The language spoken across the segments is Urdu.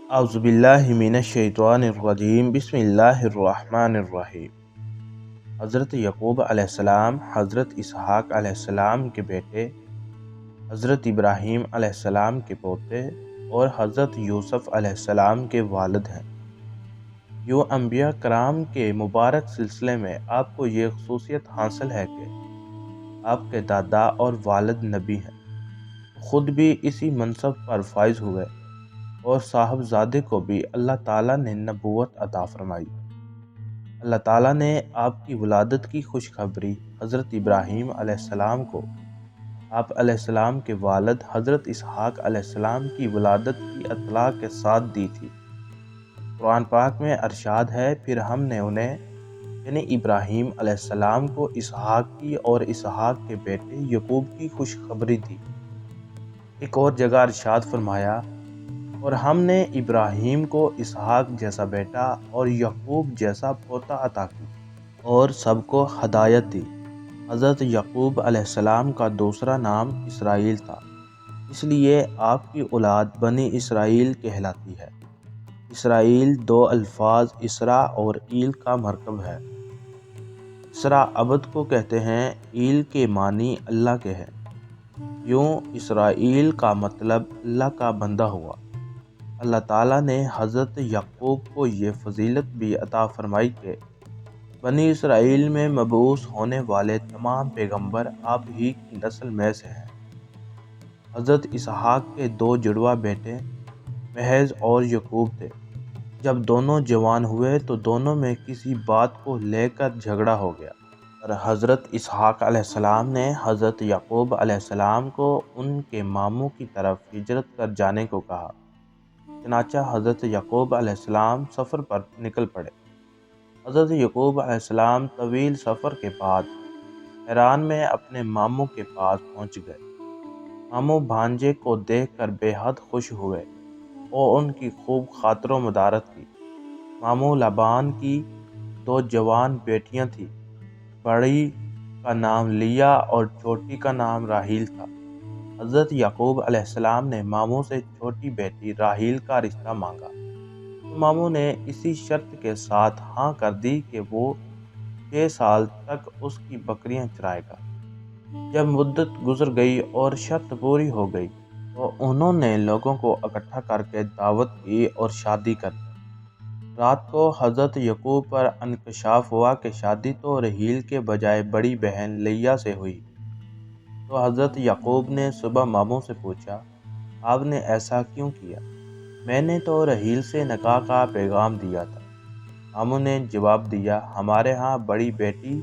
اعوذ باللہ من الشیطان الرجیم بسم اللہ الرحمن الرحیم۔ حضرت یعقوب علیہ السلام حضرت اسحاق علیہ السلام کے بیٹے، حضرت ابراہیم علیہ السلام کے پوتے اور حضرت یوسف علیہ السلام کے والد ہیں۔ یوں انبیاء کرام کے مبارک سلسلے میں آپ کو یہ خصوصیت حاصل ہے کہ آپ کے دادا اور والد نبی ہیں، خود بھی اسی منصب پر فائز ہوئے اور صاحبزادے کو بھی اللہ تعالیٰ نے نبوت عطا فرمائی۔ اللہ تعالیٰ نے آپ کی ولادت کی خوشخبری حضرت ابراہیم علیہ السلام کو آپ علیہ السلام کے والد حضرت اسحاق علیہ السلام کی ولادت کی اطلاع کے ساتھ دی تھی۔ قرآن پاک میں ارشاد ہے، پھر ہم نے انہیں یعنی ابراہیم علیہ السلام کو اسحاق کی اور اسحاق کے بیٹے یعقوب کی خوشخبری دی۔ ایک اور جگہ ارشاد فرمایا، اور ہم نے ابراہیم کو اسحاق جیسا بیٹا اور یعقوب جیسا پوتا عطا کی اور سب کو ہدایت دی۔ حضرت یعقوب علیہ السلام کا دوسرا نام اسرائیل تھا، اس لیے آپ کی اولاد بنی اسرائیل کہلاتی ہے۔ اسرائیل دو الفاظ اسرا اور ایل کا مرکب ہے۔ اسرا عبد کو کہتے ہیں، ایل کے معنی اللہ کے ہیں۔ یوں اسرائیل کا مطلب اللہ کا بندہ ہوا۔ اللہ تعالیٰ نے حضرت یعقوب کو یہ فضیلت بھی عطا فرمائی کہ بنی اسرائیل میں مبعوث ہونے والے تمام پیغمبر آپ ہی کی نسل میں سے ہیں۔ حضرت اسحاق کے دو جڑواں بیٹے محض اور یعقوب تھے۔ جب دونوں جوان ہوئے تو دونوں میں کسی بات کو لے کر جھگڑا ہو گیا اور حضرت اسحاق علیہ السلام نے حضرت یعقوب علیہ السلام کو ان کے ماموں کی طرف ہجرت کر جانے کو کہا۔ چنانچہ حضرت یعقوب علیہ السلام سفر پر نکل پڑے۔ حضرت یعقوب علیہ السلام طویل سفر کے بعد حران میں اپنے ماموں کے پاس پہنچ گئے۔ ماموں بھانجے کو دیکھ کر بے حد خوش ہوئے اور ان کی خوب خاطر و مدارت کی۔ ماموں لابان کی دو جوان بیٹیاں تھیں، بڑی کا نام لیا اور چھوٹی کا نام راحیل تھا۔ حضرت یعقوب علیہ السلام نے ماموں سے چھوٹی بیٹی راحیل کا رشتہ مانگا تو ماموں نے اسی شرط کے ساتھ ہاں کر دی کہ وہ 6 سال تک اس کی بکریاں چرائے گا۔ جب مدت گزر گئی اور شرط پوری ہو گئی تو انہوں نے لوگوں کو اکٹھا کر کے دعوت کی اور شادی کر دی۔ رات کو حضرت یعقوب پر انکشاف ہوا کہ شادی تو راحیل کے بجائے بڑی بہن لیا سے ہوئی۔ تو حضرت یعقوب نے صبح ماموں سے پوچھا، آپ نے ایسا کیوں کیا؟ میں نے تو راحیل سے نکاح کا پیغام دیا تھا۔ ماموں نے جواب دیا، ہمارے ہاں بڑی بیٹی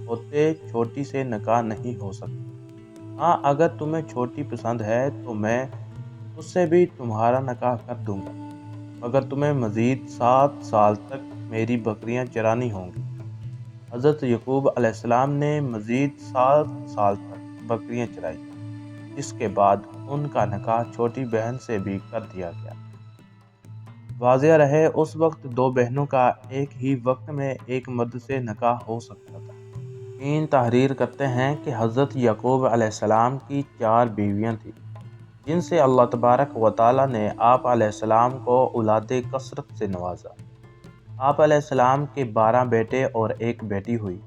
ہوتے چھوٹی سے نکاح نہیں ہو سکتا۔ ہاں اگر تمہیں چھوٹی پسند ہے تو میں اس سے بھی تمہارا نکاح کر دوں گا، مگر تمہیں مزید 7 سال تک میری بکریاں چرانی ہوں گی۔ حضرت یعقوب علیہ السلام نے مزید 7 سال تک بکریاں چرائی، جس کے بعد ان کا نکاح چھوٹی بہن سے بھی کر دیا گیا۔ واضح رہے، اس وقت دو بہنوں کا ایک ہی وقت میں ایک مرد سے نکاح ہو سکتا تھا۔ تحریر کرتے ہیں کہ حضرت یعقوب علیہ السلام کی 4 بیویاں تھیں، جن سے اللہ تبارک و تعالیٰ نے آپ علیہ السلام کو اولاد کثرت سے نوازا۔ آپ علیہ السلام کے 12 بیٹے اور ایک بیٹی ہوئی۔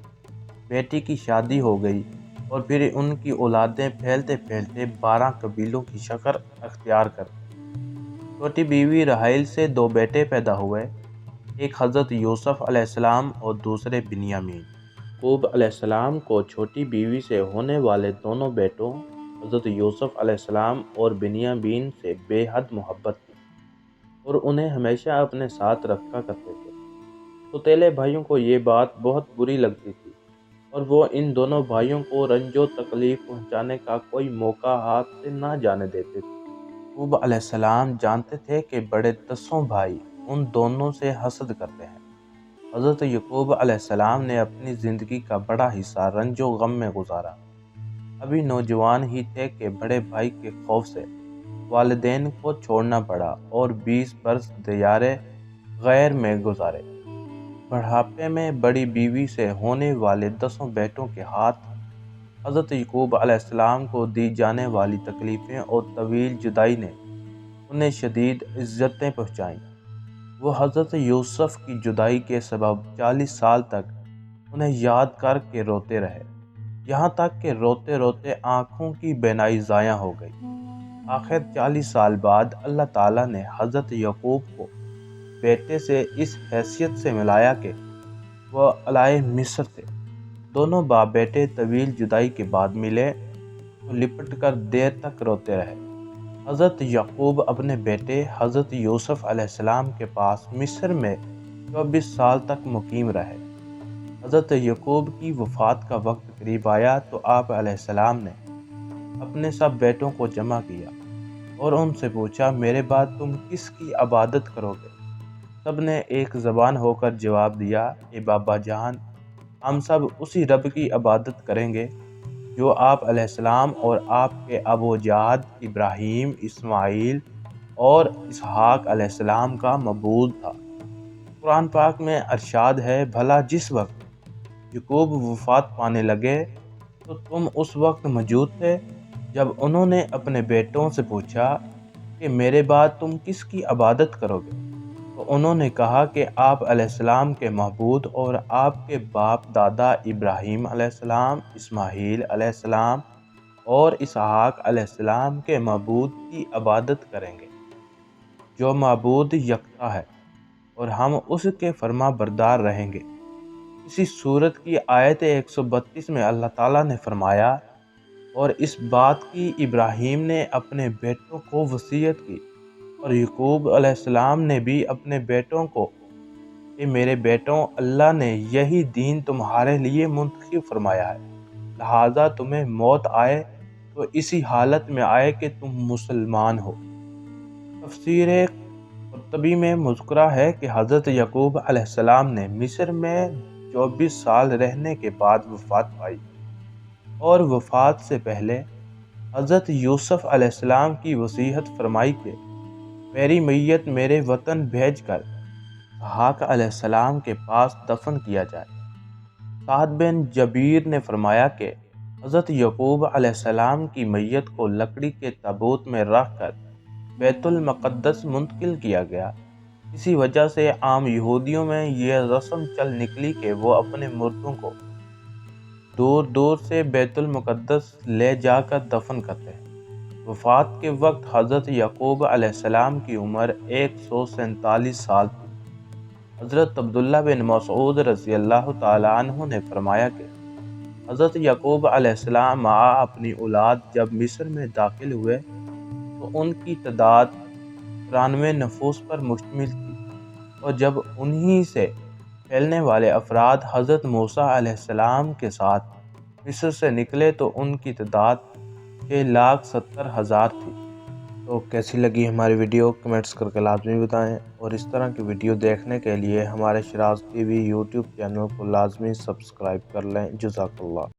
بیٹی کی شادی ہو گئی اور پھر ان کی اولادیں پھیلتے پھیلتے 12 قبیلوں کی شکل اختیار کر گئی۔ چھوٹی بیوی راحیل سے 2 بیٹے پیدا ہوئے، ایک حضرت یوسف علیہ السلام اور دوسرے بنیامین۔ یعقوب علیہ السلام کو چھوٹی بیوی سے ہونے والے دونوں بیٹوں حضرت یوسف علیہ السلام اور بنیامین سے بے حد محبت تھی اور انہیں ہمیشہ اپنے ساتھ رکھا کرتے تھے۔ سوتیلے بھائیوں کو یہ بات بہت بری لگتی تھی اور وہ ان دونوں بھائیوں کو رنج و تکلیف پہنچانے کا کوئی موقع ہاتھ سے نہ جانے دیتے تھے۔ یعقوب علیہ السلام جانتے تھے کہ بڑے 10 بھائی ان دونوں سے حسد کرتے ہیں۔ حضرت یعقوب علیہ السلام نے اپنی زندگی کا بڑا حصہ رنج و غم میں گزارا۔ ابھی نوجوان ہی تھے کہ بڑے بھائی کے خوف سے والدین کو چھوڑنا پڑا اور 20 برس دیار غیر میں گزارے۔ بڑھاپے میں بڑی بیوی سے ہونے والے 10 بیٹوں کے ہاتھ حضرت یعقوب علیہ السلام کو دی جانے والی تکلیفیں اور طویل جدائی نے انہیں شدید عزتیں پہنچائیں۔ وہ حضرت یوسف کی جدائی کے سبب 40 سال تک انہیں یاد کر کے روتے رہے، یہاں تک کہ روتے روتے آنکھوں کی بینائی ضائع ہو گئی۔ آخر 40 سال بعد اللہ تعالیٰ نے حضرت یعقوب کو بیٹے سے اس حیثیت سے ملایا کہ وہ الائے مصر تھے۔ دونوں باپ بیٹے طویل جدائی کے بعد ملے تو لپٹ کر دیر تک روتے رہے۔ حضرت یعقوب اپنے بیٹے حضرت یوسف علیہ السلام کے پاس مصر میں 24 سال تک مقیم رہے۔ حضرت یعقوب کی وفات کا وقت قریب آیا تو آپ علیہ السلام نے اپنے سب بیٹوں کو جمع کیا اور ان سے پوچھا، میرے بعد تم کس کی عبادت کرو گے؟ سب نے ایک زبان ہو کر جواب دیا، اے بابا جان، ہم سب اسی رب کی عبادت کریں گے جو آپ علیہ السلام اور آپ کے ابو جاد ابراہیم، اسماعیل اور اسحاق علیہ السلام کا معبود تھا۔ قرآن پاک میں ارشاد ہے، بھلا جس وقت یعقوب وفات پانے لگے تو تم اس وقت موجود تھے جب انہوں نے اپنے بیٹوں سے پوچھا کہ میرے بعد تم کس کی عبادت کرو گے؟ تو انہوں نے کہا کہ آپ علیہ السلام کے معبود اور آپ کے باپ دادا ابراہیم علیہ السلام، اسماعیل علیہ السلام اور اسحاق علیہ السلام کے معبود کی عبادت کریں گے، جو معبود یکتا ہے، اور ہم اس کے فرما بردار رہیں گے۔ اسی سورت کی آیت 132 میں اللہ تعالیٰ نے فرمایا، اور اس بات کی ابراہیم نے اپنے بیٹوں کو وصیت کی، اور یعقوب علیہ السلام نے بھی اپنے بیٹوں کو، کہ میرے بیٹوں، اللہ نے یہی دین تمہارے لیے منتخب فرمایا ہے، لہٰذا تمہیں موت آئے تو اسی حالت میں آئے کہ تم مسلمان ہو۔ تفسیر قرطبی میں مذکورہ ہے کہ حضرت یعقوب علیہ السلام نے مصر میں 24 سال رہنے کے بعد وفات پائی، اور وفات سے پہلے حضرت یوسف علیہ السلام کی وصیت فرمائی کہ میری میت میرے وطن بھیج کر اسحاق علیہ السلام کے پاس دفن کیا جائے۔ سعد بن جبیر نے فرمایا کہ حضرت یعقوب علیہ السلام کی میت کو لکڑی کے تابوت میں رکھ کر بیت المقدس منتقل کیا گیا۔ اسی وجہ سے عام یہودیوں میں یہ رسم چل نکلی کہ وہ اپنے مردوں کو دور دور سے بیت المقدس لے جا کر دفن کرتے ہیں۔ وفات کے وقت حضرت یعقوب علیہ السلام کی عمر 147 سال تھی۔ حضرت عبداللہ بن مسعود رضی اللہ تعالیٰ عنہ نے فرمایا کہ حضرت یعقوب علیہ السلام مع اپنی اولاد جب مصر میں داخل ہوئے تو ان کی تعداد 93 نفوس پر مشتمل تھی، اور جب انہی سے پھیلنے والے افراد حضرت موسیٰ علیہ السلام کے ساتھ مصر سے نکلے تو ان کی تعداد 6,70,000 تھی۔ تو کیسی لگی ہماری ویڈیو کمنٹس کر کے لازمی بتائیں، اور اس طرح کی ویڈیو دیکھنے کے لیے ہمارے Shiraz T V YouTube channel کو لازمی سبسکرائب کر لیں۔ جزاک اللہ۔